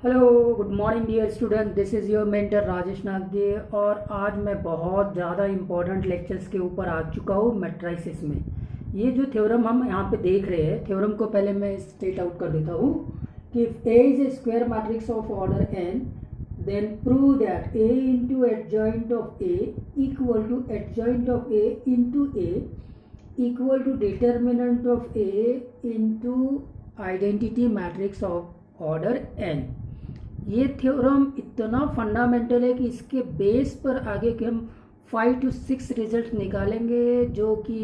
Hello, good morning dear student. This is your mentor Rajesh Nagde और आज मैं बहुत ज़्यादा इम्पॉर्टेंट लेक्चर्स के ऊपर आ चुका हूँ मैट्रिसेस में। ये जो थ्योरम हम यहाँ पे देख रहे हैं, थ्योरम को पहले मैं स्टेट आउट कर देता हूँ कि if A is a square matrix of order n then prove that A into adjoint of A equal to adjoint of A into A equal to determinant of A into identity matrix of order n. ये theorem इतना fundamental है कि इसके base पर आगे के हम 5 to 6 result निकालेंगे जो कि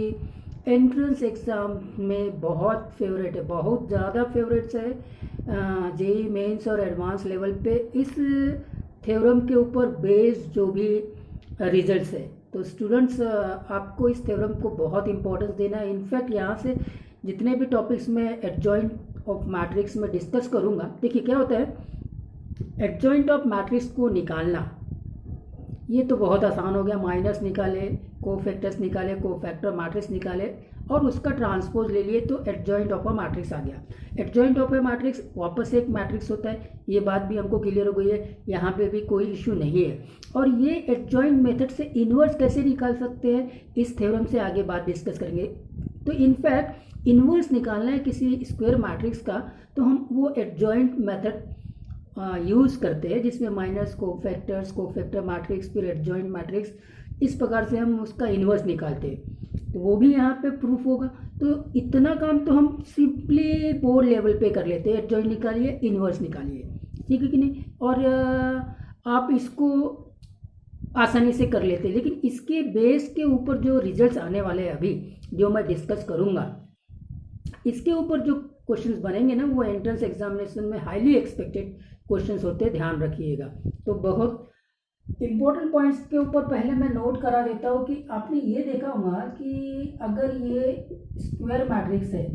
एंट्रेंस एग्ज़ाम में बहुत फेवरेट है, बहुत ज़्यादा फेवरेट्स है जेई मेंस और एडवांस लेवल पे इस थ्योरम के ऊपर बेस्ड जो भी रिजल्ट्स है। तो स्टूडेंट्स आपको इस थ्योरम को बहुत इंपॉर्टेंस देना है। इनफैक्ट यहाँ से जितने भी टॉपिक्स में एडजॉइंट ऑफ मैट्रिक्स में डिस्कस करूँगा, देखिए क्या होता है एडजॉइंट ऑफ मैट्रिक्स को निकालना। ये तो बहुत आसान हो गया, माइनस निकाले, कोफैक्टर्स निकाले, कोफैक्टर मैट्रिक्स निकाले और उसका ट्रांसपोज ले लिए तो एडजॉइंट ऑफ अ मैट्रिक्स आ गया। एडजॉइंट ऑफ अ मैट्रिक्स वापस एक मैट्रिक्स होता है, ये बात भी हमको क्लियर हो गई है, यहाँ पे भी कोई इश्यू नहीं है। और ये एडजॉइंट मेथड से इन्वर्स कैसे निकाल सकते हैं इस थ्योरम से आगे बात डिस्कस करेंगे। तो इनफैक्ट इन्वर्स निकालना है किसी स्क्वायर मैट्रिक्स का तो हम वो एडजॉइंट मेथड यूज़ करते हैं जिसमें माइनस कोफैक्टर मैट्रिक्स फिर एडजॉइंट मैट्रिक्स, इस प्रकार से हम उसका इन्वर्स निकालते हैं। तो वो भी यहाँ पे प्रूफ होगा। तो इतना काम तो हम सिंपली बोर्ड लेवल पे कर लेते हैं, एडजॉइंट निकालिए, इन्वर्स निकालिए, ठीक है कि नहीं। और आप इसको आसानी से कर लेते हैं, लेकिन इसके बेस के ऊपर जो रिजल्ट्स आने वाले हैं अभी जो मैं डिस्कस करूँगा, इसके ऊपर जो क्वेश्चंस बनेंगे ना वो एंट्रेंस एग्जामिनेशन में हाईली एक्सपेक्टेड क्वेश्चंस होते हैं, ध्यान रखिएगा। तो बहुत इंपॉर्टेंट पॉइंट्स के ऊपर पहले मैं नोट करा देता हूँ कि आपने ये देखा होगा कि अगर ये स्क्वायर मैट्रिक्स है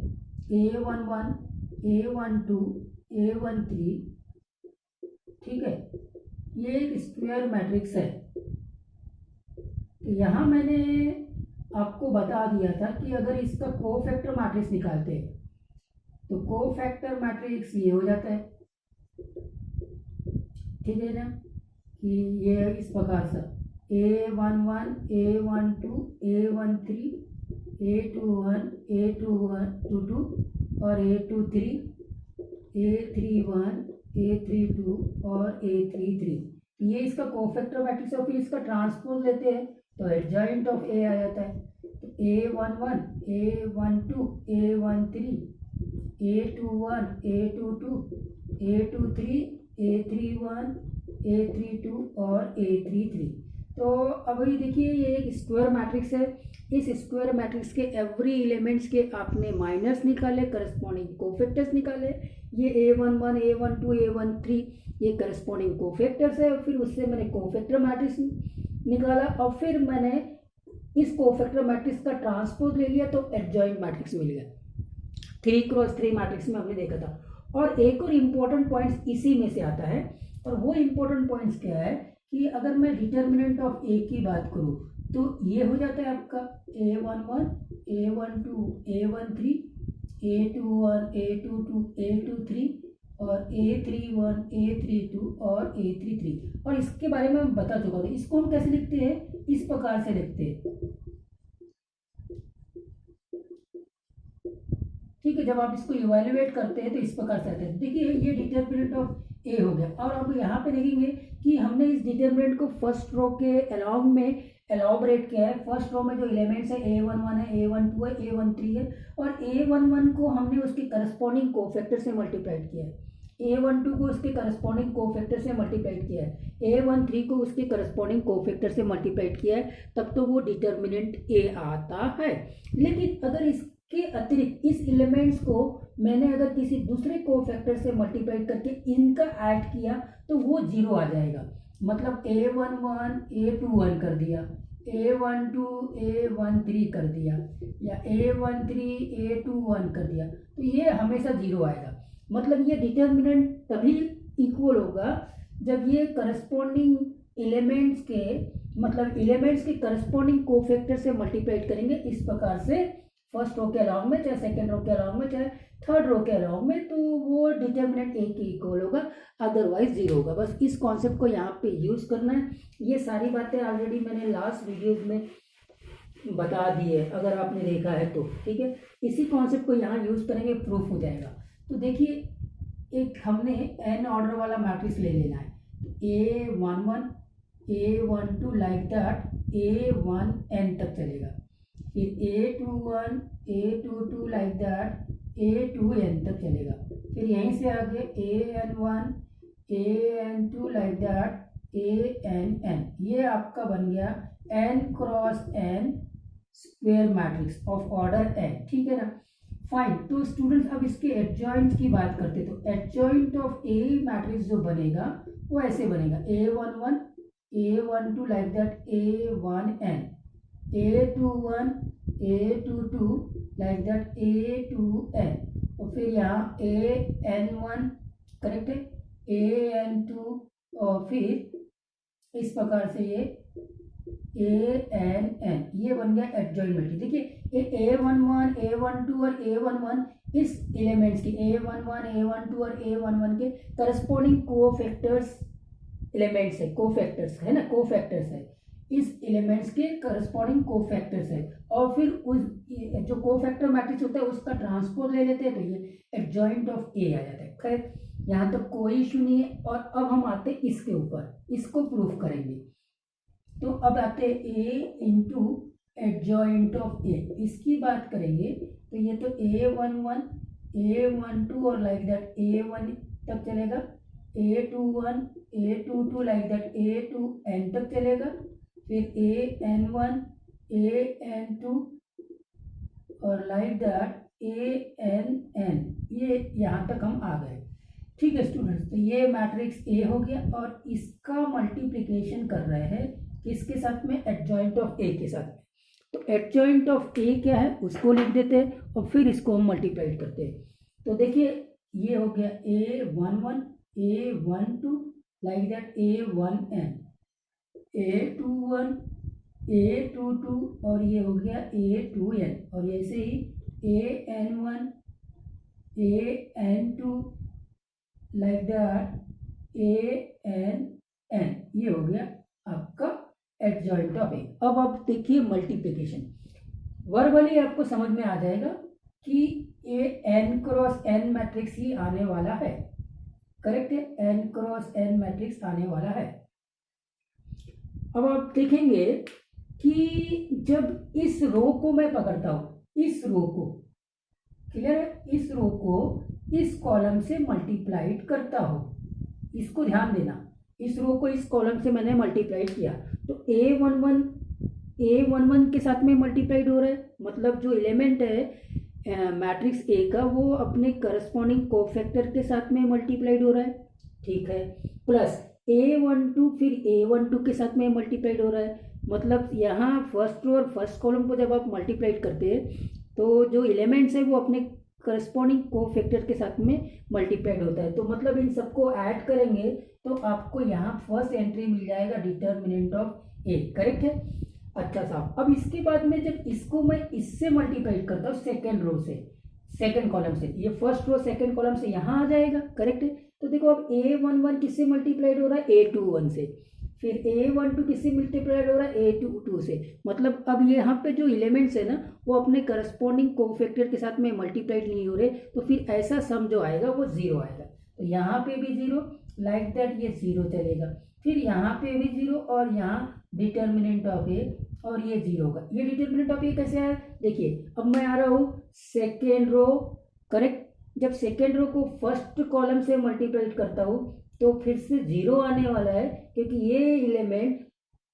A11, A12, A13, ठीक है, ये एक स्क्वायर मैट्रिक्स है। तो यहाँ मैंने आपको बता दिया था कि अगर इसका कोफैक्टर मैट्रिक्स निकालते हैं तो कोफैक्टर मैट्रिक्स ये हो जाता है, ठीक है ना, कि ये इस प्रकार से A11, A12, A13, A21, A22 और A23, A31, A32 और A33, ये इसका कोफैक्टर मैट्रिक्स और फिर इसका ट्रांसपोज लेते हैं तो एडजॉइंट ऑफ ए आ जाता है। तो A11, A12, A13, A21, A22, A23, A31, A32 और A33। तो अभी देखिए ये एक स्क्वायर मैट्रिक्स है। इस स्क्वायर मैट्रिक्स के एवरी एलिमेंट्स के आपने माइनस निकाले, करस्पॉन्डिंग कोफैक्टर्स निकाले। ये A11, A12, A13 ये करस्पॉन्डिंग कोफैक्टर्स है। फिर उससे मैंने कोफैक्टर मैट्रिक्स निकाला और फिर मैंने इस कोफैक्टर मैट्रिक्स का ट्रांसपोज ले लिया तो एडजॉइंट मैट्रिक्स मिल गया। 3x3 मैट्रिक्स में हमने देखा था। और एक और इम्पोर्टेंट पॉइंट्स इसी में से आता है, और वो इम्पोर्टेंट पॉइंट्स क्या है कि अगर मैं डिटर्मिनेंट ऑफ ए की बात करूँ तो ये हो जाता है आपका A11, A12, A13, A21, A22, A23 और A31, A32 और A33। और इसके बारे में मैं बता चुका हूँ। इसको हम कैसे लिखते हैं, इस प्रकार से लिखते हैं, ठीक है। जब आप इसको इवेल्युएट करते हैं तो इस प्रकार से आता है। देखिए ये डिटर्मिनेंट ऑफ ए हो गया। और अब यहाँ पे देखेंगे कि हमने इस डिटर्मिनेंट को फर्स्ट रो के अलॉन्ग में एलॉबरेट किया है। फर्स्ट रो में जो एलिमेंट्स है A11 है, A12 है, A13 है और A11 को हमने उसके करस्पॉन्डिंग कोफैक्टर से मल्टीप्लाइड किया है, A12 को उसके करस्पॉन्डिंग कोफैक्टर से मल्टीप्लाइड किया है, A13 को उसके करस्पॉन्डिंग कोफैक्टर से मल्टीप्लाइड किया है, तब तो वो डिटर्मिनेंट ए आता है। लेकिन अगर इसके अतिरिक्त इस एलिमेंट्स को मैंने अगर किसी दूसरे कोफैक्टर से मल्टीप्लाई करके इनका ऐड किया तो वो 0 आ जाएगा। मतलब A11 A21 कर दिया, A12 A13 कर दिया या A13 A21 कर दिया तो ये हमेशा 0 आएगा। मतलब ये डिटर्मिनेंट तभी इक्वल होगा जब ये करस्पॉन्डिंग एलिमेंट्स के मतलब एलिमेंट्स के करस्पॉन्डिंग कोफैक्टर से मल्टीप्लाई करेंगे, इस प्रकार से फर्स्ट रो के अलाउंग में, चाहे सेकेंड रो के अलाउंग में, चाहे थर्ड रो के अलाउंग में, तो वो डिटर्मिनेंट ए के इक्वल होगा, अदरवाइज जीरो होगा। बस इस कॉन्सेप्ट को यहाँ पे यूज़ करना है। ये सारी बातें ऑलरेडी मैंने लास्ट वीडियोज में बता दी है, अगर आपने देखा है तो, ठीक है। इसी कॉन्सेप्ट को यहाँ यूज़ करेंगे, प्रूफ हो जाएगा। तो देखिए, एक हमने एन ऑर्डर वाला मैट्रिक्स ले लेना है, A11 A12 like that A1n तक चलेगा, फिर A21 A22 like that A2n तक चलेगा, फिर यहीं से आगे AN1 AN2 like that ANn। ये आपका बन गया n cross n square matrix of order n, ठीक है ना। फाइन। तो स्टूडेंट्स अब इसके एडजॉइंट की बात करते हैं, तो एडजॉइंट ऑफ ए मैट्रिक्स जो बनेगा वो ऐसे बनेगा, A11 A12 like that A1n, A21 A22 like that A2n, और फिर यहाँ AN1 करेक्ट है, AN2, और फिर इस प्रकार से ये ANn, ये बन गया एडजॉइंट मैट्रिक्स। देखिए A11 A12 और A11 इस एलिमेंट्स की A11 A12 और A11 के करस्पॉन्डिंग कोफैक्टर्स एलिमेंट्स है, कोफैक्टर्स है ना, कोफैक्टर्स है, इस एलिमेंट्स के करस्पॉन्डिंग कोफैक्टर्स है। और फिर उस जो कोफैक्टर मैट्रिक्स होता है उसका ट्रांसपोज ले लेते हैं, तो ये एडजॉइंट ऑफ ए आ जाता है। खैर यहाँ तक कोई इशू नहीं है। और अब हम आते हैं इसके ऊपर, इसको प्रूफ करेंगे। तो अब आते हैं ए इंटू एडजॉइंट ऑफ ए, इसकी बात करेंगे। तो ये तो A11 A12 और लाइक दैट A1 तक चलेगा, A21 A22 like that A2n तक चलेगा, फिर AN1 AN2 और लाइक दैट ANn। ये यहाँ तक हम आ गए, ठीक है स्टूडेंट्स। तो ये मैट्रिक्स ए हो गया, और इसका मल्टीप्लिकेशन कर रहे हैं किसके साथ में, एडजॉइंट ऑफ ए के साथ में। तो एडजॉइंट ऑफ ए क्या है उसको लिख देते हैं, और फिर इसको हम मल्टीप्लाई करते हैं। तो देखिए ये हो गया A11 A12 like that A1n, A21 A22 और ये हो गया A2n, और ऐसे ही AN1 AN2 like that ANn, ये हो गया आपका एडजॉइंट ऑफ ए। अब आप देखिए मल्टीप्लिकेशन, वर्बली आपको समझ में आ जाएगा कि ये n क्रॉस n मैट्रिक्स ही आने वाला है, करेक्ट है, n क्रॉस n मैट्रिक्स आने वाला है। अब आप देखेंगे कि जब इस रो को मैं पकड़ता हूं, इस रो को, क्लियर है, इस रो को इस कॉलम से मल्टीप्लाइड करता हूं, इसको ध्यान देना, इस रो को इस कॉलम से मैंने मल्टीप्लाइड किया, तो A11 के साथ में मल्टीप्लाइड हो रहा है, मतलब जो एलिमेंट है मैट्रिक्स ए का वो अपने करस्पॉन्डिंग कोफैक्टर के साथ में मल्टीप्लाइड हो रहा है, ठीक है, प्लस A12 फिर A12 के साथ में मल्टीप्लाइड हो रहा है। मतलब यहाँ फर्स्ट रो और फर्स्ट कॉलम को जब आप मल्टीप्लाइड करते हैं तो जो एलिमेंट्स है वो अपने करस्पॉन्डिंग कोफैक्टर के साथ में मल्टीप्लाइड होता है। तो मतलब इन सबको ऐड करेंगे तो आपको यहाँ फर्स्ट एंट्री मिल जाएगा, डिटर्मिनेंट ऑफ ए, करेक्ट है। अच्छा साहब, अब इसके बाद में जब इसको मैं इससे मल्टीप्लाइड करता हूँ सेकेंड रो से, सेकेंड कॉलम से, ये फर्स्ट रो सेकेंड कॉलम से यहाँ आ जाएगा, करेक्ट है। तो देखो अब A11 किससे मल्टीप्लाइड हो रहा है, A21 से, फिर A12 किससे मल्टीप्लाइड हो रहा है, A22 से। मतलब अब ये यहाँ पे जो एलिमेंट्स है ना वो अपने करस्पॉन्डिंग कोफैक्टर के साथ में मल्टीप्लाइड नहीं हो रहे, तो फिर ऐसा सम जो आएगा वो जीरो आएगा। तो यहाँ पे भी जीरो, लाइक दैट ये जीरो चलेगा, फिर यहाँ पे भी जीरो, और यहाँ डिटर्मिनेंट ऑफ ए, और ये जीरो होगा। ये डिटर्मिनेंट ऑफ ए कैसे आया, देखिए अब मैं आ रहा हूँ सेकेंड रो, करेक्ट। जब सेकेंड रो को फर्स्ट कॉलम से मल्टीप्लाइड करता हूँ तो फिर से जीरो आने वाला है, क्योंकि ये एलिमेंट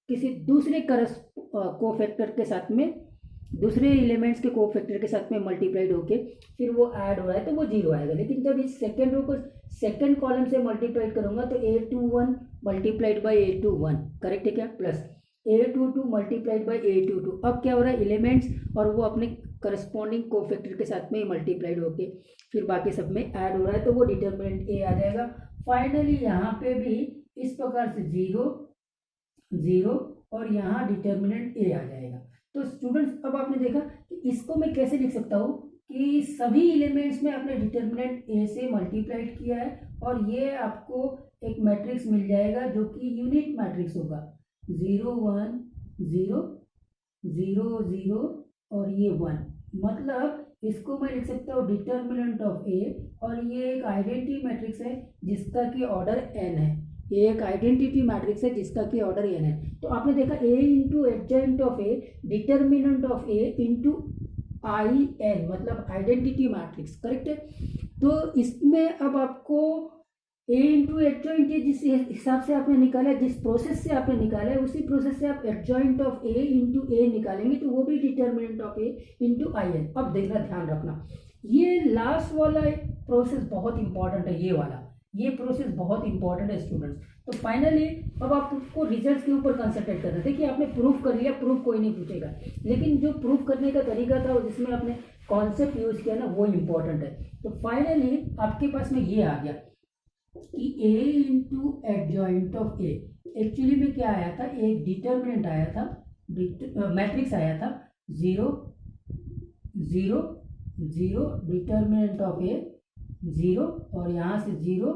किसी दूसरे कोफैक्टर के साथ में, दूसरे एलिमेंट्स के कोफैक्टर के साथ में मल्टीप्लाइड होके फिर वो ऐड हो रहा है, तो वो जीरो आएगा। लेकिन जब इस सेकेंड रो को सेकेंड कॉलम से मल्टीप्लाइड करूंगा तो A21 multiplied by A21, correct है क्या, plus A22 multiplied by A22। अब क्या हो रहा है, एलिमेंट्स और वो अपने करस्पॉन्डिंग कोफैक्टर के साथ में मल्टीप्लाइड होके फिर बाकी सब में ऐड हो रहा है, तो वो डिटर्मिनेंट ए आ जाएगा। फाइनली यहाँ पे भी इस प्रकार से जीरो जीरो, और यहाँ डिटर्मिनेंट ए आ जाएगा। तो स्टूडेंट्स अब आपने देखा कि इसको मैं कैसे लिख सकता हूँ कि सभी एलिमेंट्स में आपने डिटर्मिनेंट ए से मल्टीप्लाइड किया है और ये आपको एक मैट्रिक्स मिल जाएगा जो कि यूनिट मैट्रिक्स होगा 0 1 0 0 0 और ये 1। मतलब इसको मैं लिख सकता हूँ डिटर्मिनेंट ऑफ ए और ये एक आइडेंटिटी मैट्रिक्स है जिसका कि ऑर्डर n है। ये एक आइडेंटिटी मैट्रिक्स है जिसका कि ऑर्डर n है। तो आपने देखा a into adjoint of A determinant of A into I n मतलब आइडेंटिटी मैट्रिक्स, करेक्ट है। तो इसमें अब आपको ए इंटू एडजॉइंट ए जिस हिसाब से आपने निकाला है, जिस प्रोसेस से आपने निकाला है, उसी प्रोसेस से आप adjoint of A into A निकालेंगे तो वो भी determinant of A into I n. अब देखना, ध्यान रखना, ये लास्ट वाला प्रोसेस बहुत इंपॉर्टेंट है। ये प्रोसेस बहुत इंपॉर्टेंट है स्टूडेंट्स। तो फाइनली अब आपको रिजल्ट्स के ऊपर कंसंट्रेट करना है। देखिए आपने प्रूफ कर लिया, प्रूफ कोई नहीं पूछेगा, लेकिन जो प्रूफ करने का तरीका था जिसमें आपने कॉन्सेप्ट यूज किया ना, वो इंपॉर्टेंट है। तो फाइनली आपके पास में ये आ गया कि a into adjoint of A actually में क्या आया था, एक डिटर्मिनेंट आया था, मैट्रिक्स आया था 0 0 0 डिटर्मिनेंट ऑफ ए 0 और यहाँ से 0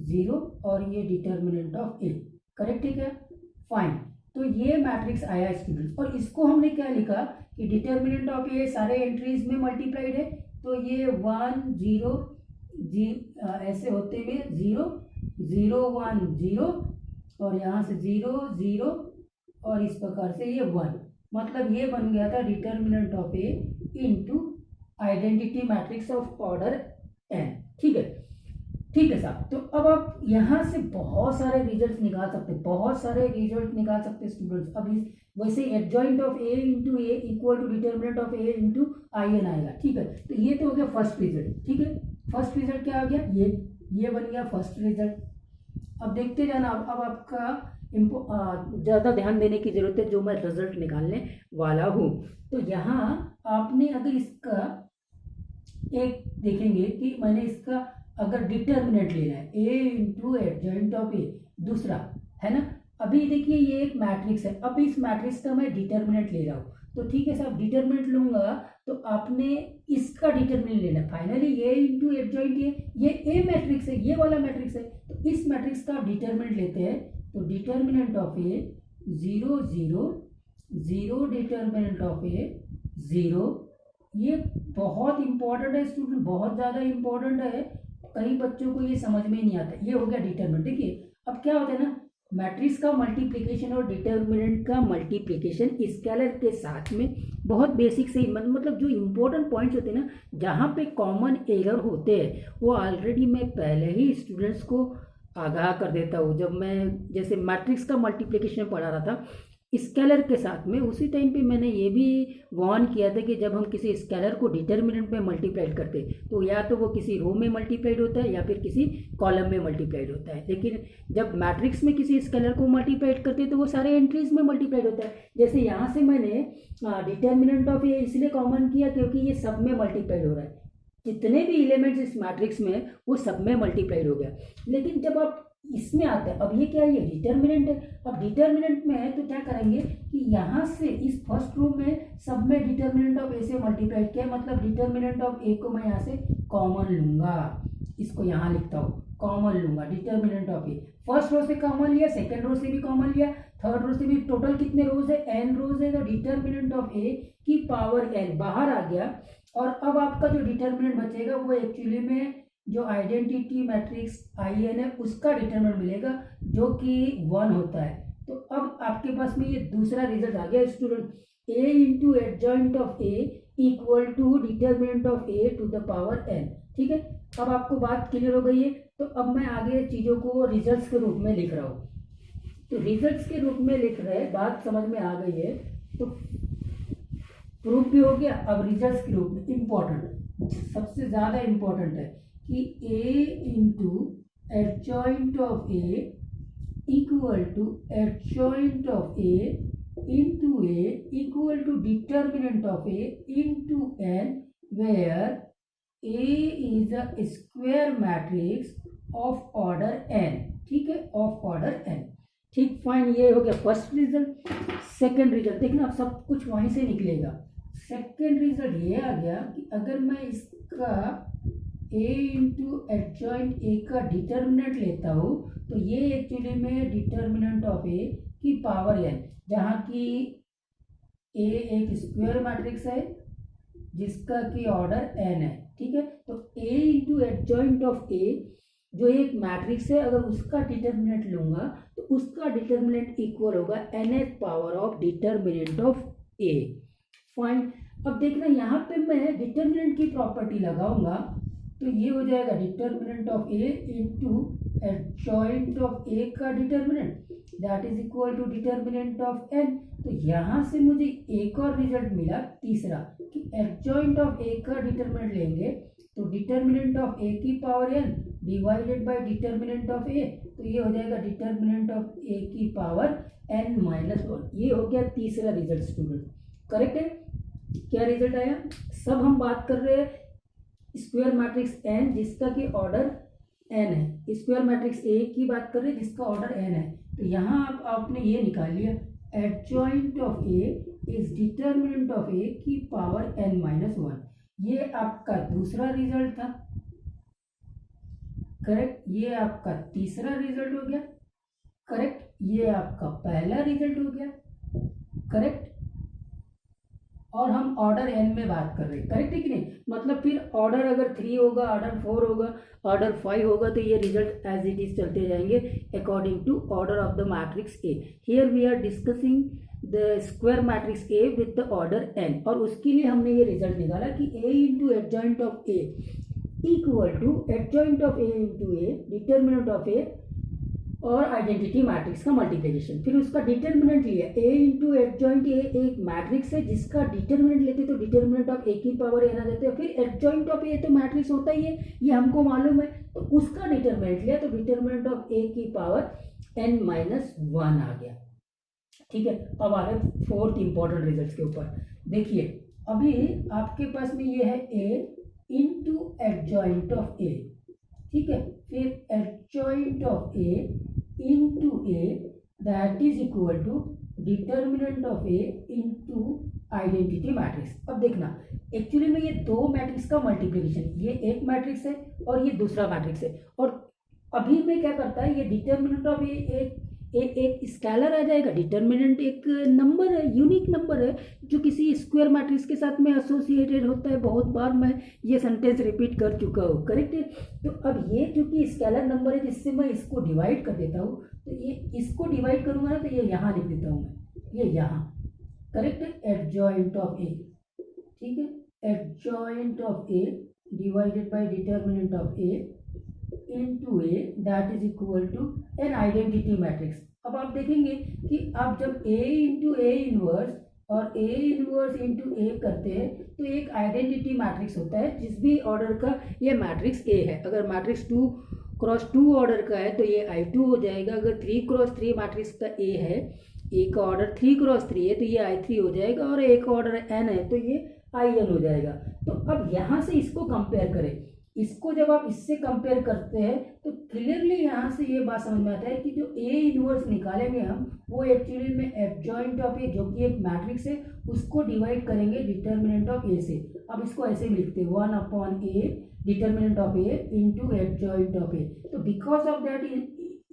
0 और ये डिटर्मिनेंट ऑफ ए, करेक्ट है क्या? फाइन। तो ये मैट्रिक्स आया स्टूडेंट्स और इसको हमने क्या लिखा कि डिटर्मिनेंट ऑफ ए सारे एंट्रीज में मल्टीप्लाइड है। तो ये 1 0 ऐसे होते हुए 0 0 1 0 और यहाँ से 0 0 और इस प्रकार से ये 1, मतलब ये बन गया था determinant of A into identity matrix of order n। ठीक है, ठीक है साहब। तो अब आप यहाँ से बहुत सारे रिजल्ट निकाल सकते स्टूडेंट्स। अब इस वैसे adjoint of A into A equal to determinant of A into I n आएगा। ठीक है, तो ये तो हो गया फर्स्ट रिजल्ट। ठीक है, फर्स्ट रिजल्ट क्या आ गया, ये बन गया फर्स्ट रिजल्ट। अब देखते जाना, अब आपका ज़्यादा ध्यान देने की जरूरत है जो मैं रिजल्ट निकालने वाला हूँ। तो यहाँ आपने अगर इसका एक देखेंगे कि मैंने इसका अगर डिटर्मिनेंट लेना है ए इंटू एडजॉइंट ऑफ ए, दूसरा है ना। अभी देखिए ये एक मैट्रिक्स है, अब इस मैट्रिक्स का मैं डिटर्मिनेंट ले रहा हूँ। तो ठीक है साहब, डिटर्मिनेंट लूंगा तो आपने इसका डिटर्मिनेंट लेना है। फाइनली ये इंटू एडजॉइंट ये ए मैट्रिक्स है, ये वाला मैट्रिक्स है, तो इस मैट्रिक्स का डिटर्मिनेंट लेते हैं। तो determinant of A 0 0 0 determinant of A 0, ये बहुत इंपॉर्टेंट है स्टूडेंट, बहुत ज़्यादा इंपॉर्टेंट है। कई बच्चों को ये समझ में नहीं आता। ये हो गया डिटर्मिनेंट। देखिए अब क्या होता है ना, मैट्रिक्स का मल्टीप्लिकेशन और डिटर्मिनेंट का मल्टीप्लिकेशन स्केलर के साथ में बहुत बेसिक से मतलब जो इंपॉर्टेंट पॉइंट्स होते हैं ना, जहाँ पे कॉमन एरर होते हैं, वो ऑलरेडी मैं पहले ही स्टूडेंट्स को आगाह कर देता हूँ। जब मैं जैसे मैट्रिक्स का मल्टीप्लिकेशन पढ़ा रहा था स्केलर के साथ में, उसी टाइम पे मैंने ये भी वार्न किया था कि जब हम किसी स्केलर को डिटर्मिनेंट में मल्टीप्लाइड करते तो या तो वो किसी रो में मल्टीप्लाइड होता है या फिर किसी कॉलम में मल्टीप्लाइड होता है, लेकिन जब मैट्रिक्स में किसी स्केलर को मल्टीप्लाइड करते तो वो सारे एंट्रीज में मल्टीप्लाइड होता है। जैसे यहाँ से मैंने डिटर्मिनेंट ऑफ ये इसलिए कॉमन किया क्योंकि ये सब में मल्टीप्लाइड हो रहा है, जितने भी एलिमेंट्स इस मैट्रिक्स में वो सब में मल्टीप्लाइड हो गया। लेकिन जब आप इसमें आते हैं, अब ये क्या है, ये डिटर्मिनेंट है। अब डिटर्मिनेंट में है तो क्या करेंगे कि यहाँ से इस फर्स्ट रो में सब में डिटर्मिनेंट ऑफ ए से मल्टीप्लाइड किया, मतलब डिटर्मिनेंट ऑफ ए को मैं यहाँ से कॉमन लूंगा, इसको यहाँ लिखता हूँ, कॉमन लूंगा determinant of A. First row से कॉमन लिया, सेकेंड रो से भी कॉमन लिया, थर्ड रो से भी। टोटल कितने रोज है, n रोज है। तो डिटर्मिनेंट ऑफ ए की पावर n बाहर आ गया और अब आपका जो डिटर्मिनेंट बचेगा वो एक्चुअली में जो आइडेंटिटी मैट्रिक्स आई एन है उसका डिटर्मिनेंट मिलेगा जो कि 1 होता है। तो अब आपके पास में ये दूसरा रिजल्ट आ गया student, a into adjoint of A equal to determinant of A to the power n। ठीक है, अब आपको बात क्लियर हो गई है। तो अब मैं आगे चीज़ों को रिजल्ट्स के रूप में लिख रहा हूँ। तो रिजल्ट्स के रूप में लिख रहे, बात समझ में आ गई है, तो प्रूफ भी हो गया। अब रिजल्ट्स के रूप में इम्पॉर्टेंट, सबसे ज़्यादा इम्पॉर्टेंट है कि a into adjoint of A equal to adjoint of A into A equal to determinant of A into n, where a is a square matrix of order n। ठीक है, of order n। ठीक, fine, ये हो गया first result. Second result देखना, अब सब कुछ वहीं से निकलेगा। सेकेंड रिजल्ट ये आ गया कि अगर मैं इसका a इंटू एडजॉइंट ए का डिटर्मिनेंट लेता हूँ तो ये एक्चुअली में डिटर्मिनेंट ऑफ ए की पावर n, जहाँ की ए एक स्क्वायर मैट्रिक्स है जिसका की ऑर्डर n है, ठीक है। तो a इंटू एडजॉइंट ऑफ ए जो एक मैट्रिक्स है, अगर उसका डिटर्मिनेंट लूंगा तो उसका डिटर्मिनेंट इक्वल होगा nth power of determinant of a। Fine. अब देखना यहाँ पे मैं डिटर्मिनेंट की प्रॉपर्टी लगाऊंगा तो ये हो जाएगा determinant of a into adjoint of a का determinant that is equal to determinant of n। तो यहाँ से मुझे एक और रिजल्ट मिला तीसरा कि एडजॉइंट ऑफ a का डिटर्मिनेंट लेंगे तो डिटर्मिनेंट ऑफ a की power n divided by determinant of a, तो ये हो जाएगा डिटर्मिनेंट ऑफ a की पावर n माइनस 1। ये हो गया तीसरा रिजल्ट स्टूडेंट, करेक्ट है। क्या रिजल्ट आया? सब हम बात कर रहे हैं स्क्वायर मैट्रिक्स n जिसका कि ऑर्डर n है, स्क्वायर मैट्रिक्स a की बात कर रहे हैं जिसका ऑर्डर n है। तो यहाँ आपने ये निकाल लिया adjoint of a is determinant of a की पावर n माइनस 1। ये आपका दूसरा रिजल्ट था, करेक्ट। ये आपका तीसरा रिजल्ट हो गया, करेक्ट। ये आपका पहला रिजल्ट हो गया, करेक्ट। और हम ऑर्डर n में बात कर रहे हैं, करेक्ट है कि नहीं। मतलब फिर ऑर्डर अगर 3 होगा, ऑर्डर 4 होगा, ऑर्डर 5 होगा तो ये रिजल्ट एज इट इज चलते जाएंगे according to order of the matrix A. Here we are discussing the square matrix A with the order n, और उसके लिए हमने ये रिजल्ट निकाला कि a into adjoint of A equal to adjoint of A into A determinant of A और identity matrix का multiplication. फिर उसका डिटर्मिनेंट लिया a इंटू एडजॉइंट ए एक मैट्रिक्स है जिसका डिटर्मिनेंट लेते तो डिटर्मिनेंट ऑफ a की पावर n आ जाते हैं। फिर एडजॉइंट ऑफ a तो मैट्रिक्स होता ही है, ये हमको मालूम है, तो उसका डिटर्मिनेंट लिया तो डिटर्मिनेंट ऑफ a की पावर n माइनस 1 आ गया, ठीक है। अब आ रहे फोर्थ इंपॉर्टेंट रिजल्ट के ऊपर। देखिए अभी आपके पास में ये है a into adjoint of a, ठीक है। फिर adjoint of a into a that is equal to determinant of a into identity matrix. अब देखना एक्चुअली में ये दो मैट्रिक्स का मल्टीप्लिकेशन, ये एक मैट्रिक्स है और ये दूसरा मैट्रिक्स है, और अभी में क्या करता है ये डिटर्मिनेंट ऑफ एक स्केलर आ जाएगा। डिटर्मिनेंट एक नंबर है, यूनिक नंबर है जो किसी स्क्वायर मैट्रिक्स के साथ में एसोसिएटेड होता है। बहुत बार मैं ये सेंटेंस रिपीट कर चुका हूँ, करेक्ट है। तो अब ये चूंकि स्केलर नंबर है जिससे मैं इसको डिवाइड कर देता हूँ, तो ये इसको डिवाइड करूँगा ना तो ये यहाँ लिख देता हूँ मैं, ये यहाँ, करेक्ट है। एडजॉइंट ऑफ ए, ठीक है, adjoint of A divided by determinant of A into a that is equal to an identity matrix। अब आप देखेंगे कि आप जब a into a इनवर्स और a इनवर्स into a करते हैं तो एक आइडेंटिटी मैट्रिक्स होता है जिस भी ऑर्डर का ये मैट्रिक्स a है। अगर मैट्रिक्स 2 क्रॉस 2 ऑर्डर का है तो ये I2 हो जाएगा। अगर 3 क्रॉस 3 मैट्रिक्स का a है, a का ऑर्डर 3 क्रॉस 3 है तो ये I3 हो जाएगा, और a का ऑर्डर n है तो ये In हो जाएगा। तो अब यहाँ से इसको कंपेयर करें, इसको जब आप इससे कंपेयर करते हैं तो क्लियरली यहाँ से ये बात समझ में आता है कि जो a इनवर्स निकालेंगे हम वो एक्चुअली में एडजॉइंट ऑफ ए जो कि एक मैट्रिक्स है उसको डिवाइड करेंगे डिटर्मिनेंट ऑफ ए से। अब इसको ऐसे भी लिखते हैं 1 upon A determinant of A into adjoint of A. तो बिकॉज ऑफ दैट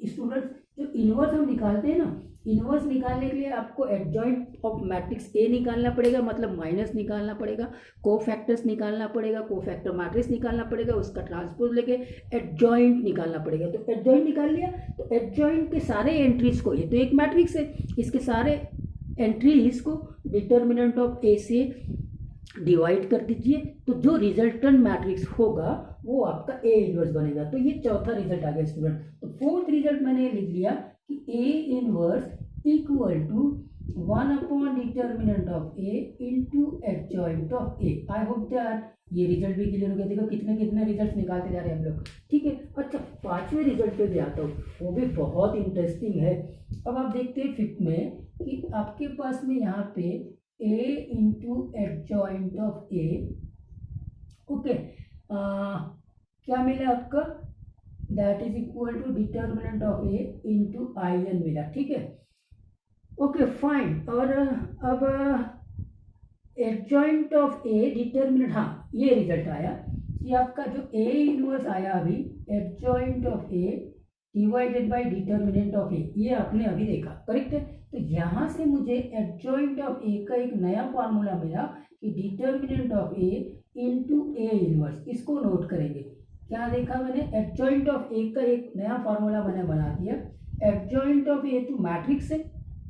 स्टूडेंट्स जो इनवर्स हम निकालते हैं ना, इनवर्स निकालने के लिए आपको एडजॉइंट ऑफ मैट्रिक्स ए निकालना पड़ेगा, मतलब माइनस निकालना पड़ेगा, कोफैक्टर्स निकालना पड़ेगा, कोफैक्टर मैट्रिक्स निकालना पड़ेगा, उसका ट्रांसपोज लेके एडजॉइंट निकालना पड़ेगा। तो एडजॉइंट निकाल लिया तो एडजॉइंट के सारे एंट्रीज को, ये तो एक मैट्रिक्स है, इसके सारे एंट्रीज को डिटर्मिनेंट ऑफ ए से डिवाइड कर दीजिए, तो जो रिजल्टेंट मैट्रिक्स होगा वो आपका ए इनवर्स बनेगा। तो ये चौथा रिजल्ट आ गया स्टूडेंट। तो फोर्थ रिजल्ट मैंने लिख लिया कि A inverse equal to 1 upon determinant of A into adjoint of A. I hope that ये रिजल्ट भी क्लियर हो गया। देखो कितने कितने रिजल्ट निकालते जा रहे हैं हम लोग, ठीक है। अच्छा, पांचवें रिजल्ट पे भी आता हूँ, वो भी बहुत इंटरेस्टिंग है। अब आप देखते हैं फिफ्थ में कि आपके पास में यहाँ पे a into adjoint of A, okay, क्या मिला आपका, that is equal to determinant of A into I n मिला, ठीक है। Okay fine. और अब एडजॉइंट ऑफ ए डिटर्मिनेंट, हाँ ये रिजल्ट आया कि आपका जो ए इनवर्स आया अभी, adjoint of A divided by determinant of A, ये आपने अभी देखा, करेक्ट है। तो यहाँ से मुझे एडजॉइंट ऑफ ए का एक नया फार्मूला मिला कि determinant of A into A inverse, इसको नोट करेंगे। क्या देखा मैंने, एडजॉइंट ऑफ ए का एक नया फार्मूला मैंने बना दिया। एडजॉइंट ऑफ ए तो मैट्रिक्स है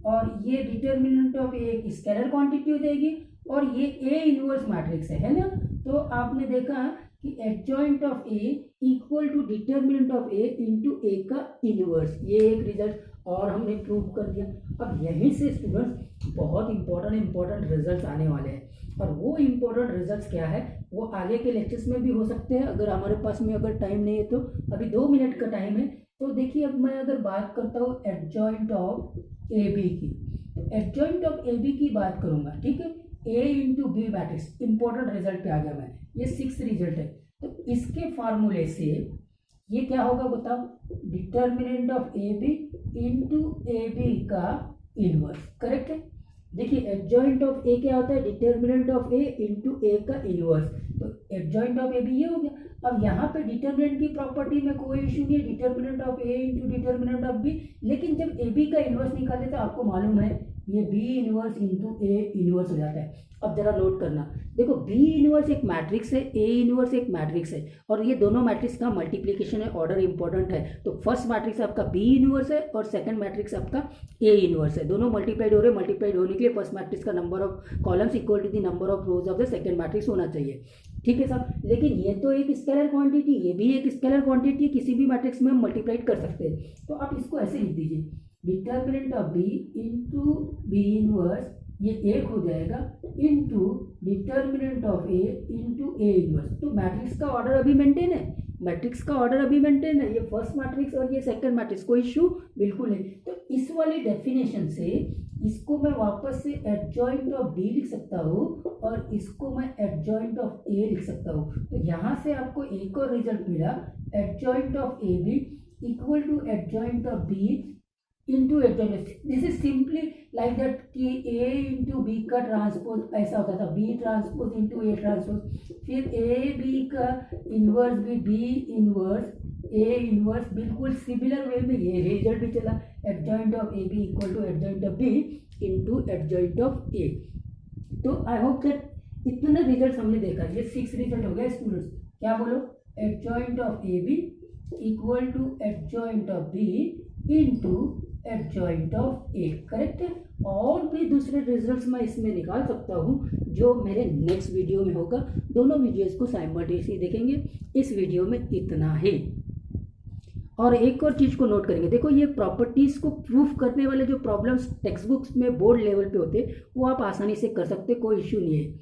और ये डिटर्मिनेंट ऑफ ए एक स्केलर क्वांटिटी हो जाएगी और ये ए इनवर्स मैट्रिक्स है ना। तो आपने देखा कि adjoint of A equal to determinant of A into A का इनवर्स, ये एक रिजल्ट और हमने प्रूव कर दिया। अब यहीं से स्टूडेंट्स बहुत इंपॉर्टेंट रिजल्ट्स आने वाले हैं, और वो इंपॉर्टेंट रिजल्ट्स क्या है वो आगे के लेक्चर्स में भी हो सकते हैं, अगर हमारे पास में अगर टाइम नहीं है तो। अभी 2 मिनट का टाइम है, तो देखिए अब मैं अगर बात करता हूँ एडजॉइंट ऑफ ए बी की, तो एडजॉइंट ऑफ ए बी की बात करूंगा, ठीक है। A into B matrix, important result पे आ गया मैं, ये 6 रिजल्ट है। तो इसके फार्मूले से ये क्या होगा बताओ, determinant of A B into A B का इनवर्स, करेक्ट है। देखिए एडजॉइंट ऑफ ए क्या होता है, determinant of A into A का इनवर्स, तो एडजॉइंट ऑफ ए बी ये हो गया। अब यहाँ पे डिटर्मिनेंट की प्रॉपर्टी में कोई इशू नहीं है, determinant of A into determinant of B, लेकिन जब ए बी का इनवर्स निकाले तो आपको मालूम है ये B inverse into A inverse हो जाता है। अब जरा नोट करना, देखो बी इनवर्स एक मैट्रिक्स है, ए इनवर्स एक मैट्रिक्स है, और ये दोनों मैट्रिक्स का मल्टीप्लिकेशन है, ऑर्डर इंपॉर्टेंट है। तो फर्स्ट मैट्रिक्स आपका बी इनवर्स है और सेकंड मैट्रिक्स आपका ए इनवर्स है, दोनों मल्टीप्लाइड हो रहे हैं। मल्टीप्लाइड होने के लिए फर्स्ट मैट्रिक्स का number of columns equal to the number of rows of the second matrix होना चाहिए, ठीक है साहब। लेकिन ये तो एक स्केलर क्वांटिटी, ये भी एक स्केलर क्वांटिटी, किसी भी मैट्रिक्स में हम मल्टीप्लाइड कर सकते हैं। तो आप इसको ऐसे लिख दीजिए, determinant of B into B inverse, ये एक हो जाएगा, into determinant of A into A inverse. तो मैट्रिक्स का ऑर्डर अभी मेंटेन है, मैट्रिक्स का ऑर्डर अभी मेंटेन है, ये फर्स्ट मैट्रिक्स और ये सेकंड मैट्रिक्स, कोई इशू बिल्कुल नहीं। तो इस वाली डेफिनेशन से इसको मैं वापस से एडजॉइंट ऑफ बी लिख सकता हूँ और इसको मैं एडजॉइंट ऑफ ए लिख सकता हूँ। तो यहाँ से आपको एक और रिजल्ट मिला, adjoint of A B equal to adjoint of B into adjoint. This is simply like that कि ए इंटू बी का ट्रांसपोज ऐसा होता था, B transpose into A transpose, फिर ए बी का इनवर्स भी बी इनवर्स ए इनवर्स, बिल्कुल similar way में ये रिजल्ट भी चला, adjoint of A B equal to adjoint of B into adjoint of A. तो आई होप दैट इतने रिजल्ट हमने देखा, ये 6 रिजल्ट हो गए स्टूडेंट्स। क्या बोलो, adjoint of A B equal to adjoint of B into adjoint of A, correct है। और भी दूसरे रिजल्ट्स मैं इसमें निकाल सकता हूँ जो मेरे नेक्स्ट वीडियो में होगा, दोनों वीडियोस को साइमल्टेनियसली देखेंगे। इस वीडियो में इतना ही। और एक और चीज़ को नोट करेंगे, देखो ये प्रॉपर्टीज़ को प्रूफ करने वाले जो प्रॉब्लम्स टेक्स्ट बुक्स में बोर्ड लेवल पे होते हैं वो आप आसानी से कर सकते, कोई इश्यू नहीं है।